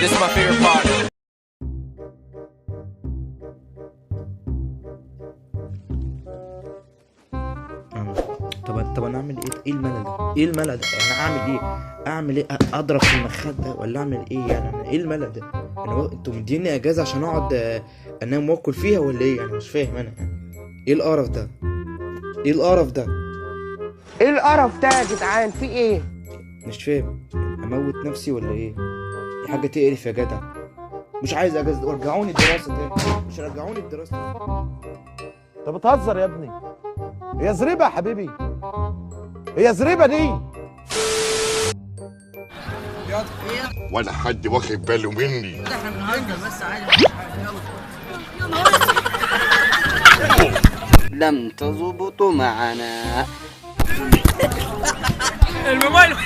This is my favorite part. طب انا اعمل ايه؟ ايه الملل ده؟ ايه الملل ده؟ يعني اعمل ايه؟ اعمل ايه؟ اضرب في المخده ولا اعمل ايه؟ يعني ايه الملل ده؟ انتوا مديني اجازه عشان اقعد انام واكل فيها ولا ايه؟ يعني مش فاهم انا. ايه القرف ده؟ ايه القرف ده؟ ايه القرف ده يا جدعان؟ في ايه؟ مش فاهم. اموت نفسي ولا ايه؟ دي حاجه تقرف يا جدع. مش عايز اجازه، ورجعوني الدراسه تاني. مش رجعوني الدراسه تاني. انت بتهزر يا ابني؟ هي زريبه يا حبيبي، هي زريبه دي. ولا حد واخد باله مني. احنا بنهزر بس عادي. لم تظبطوا معنا. الموبايل.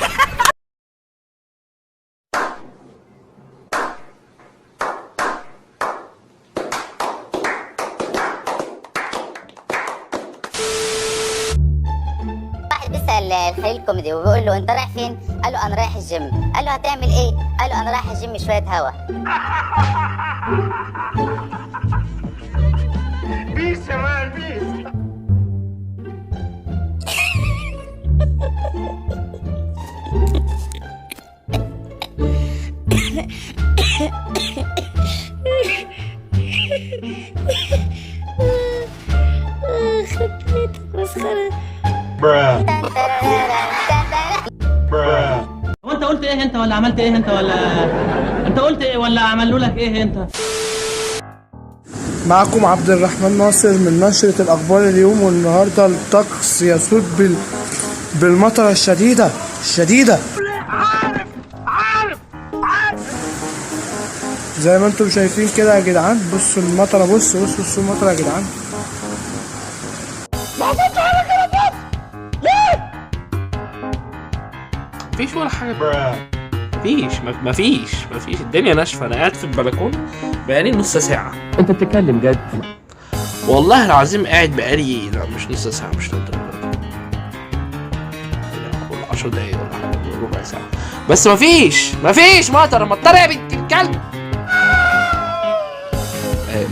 بيسأل الخليل كوميدي وبيقول له انت رايح فين؟ قال له انا رايح الجيم. قال له هتعمل ايه؟ قال له انا رايح الجيم شويه هوا. بيس يا مان بيس. هو انت قلت ايه انت ولا عملت ايه انت ولا انت قلت ايه ولا عملوا لك ايه انت؟ معكم عبد الرحمن ناصر من نشرة الأخبار اليوم. والنهاردة الطقس يسود بالمطرة الشديدة. زي ما انتم شايفين كده يا جدعان. بصوا المطرة، بصوا المطرة يا جدعان. مفيش ولا حاجة. مفيش الدنيا ناشفة. أنا قاعد في البلكونة بقالي نص ساعة. انت بتتكلم جد؟ والله العظيم قاعد بقالي مش نص ساعة، مش للدرجة ولا 10 دقايق ولا حاجة، ربع ساعة بس. مفيش مطر يا بنت الكلب.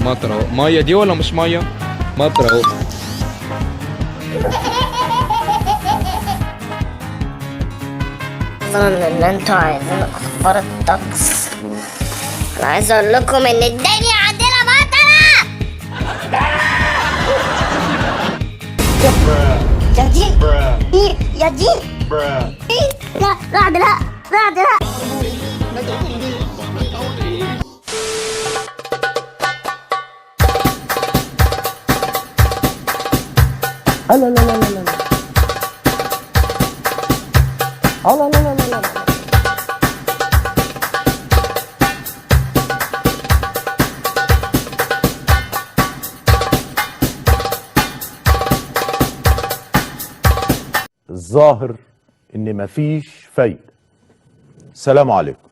مطر اهو. مية دي ولا مش مية؟ مطر اهو. اظن ان انتوا عايزين اخبار الطقس. انا عايز اقول لكم ان الدنيا عندنا مطره. يا دين يا دين. لا رعد لا. لا. الظاهر ان مفيش فايدة. سلام عليكم.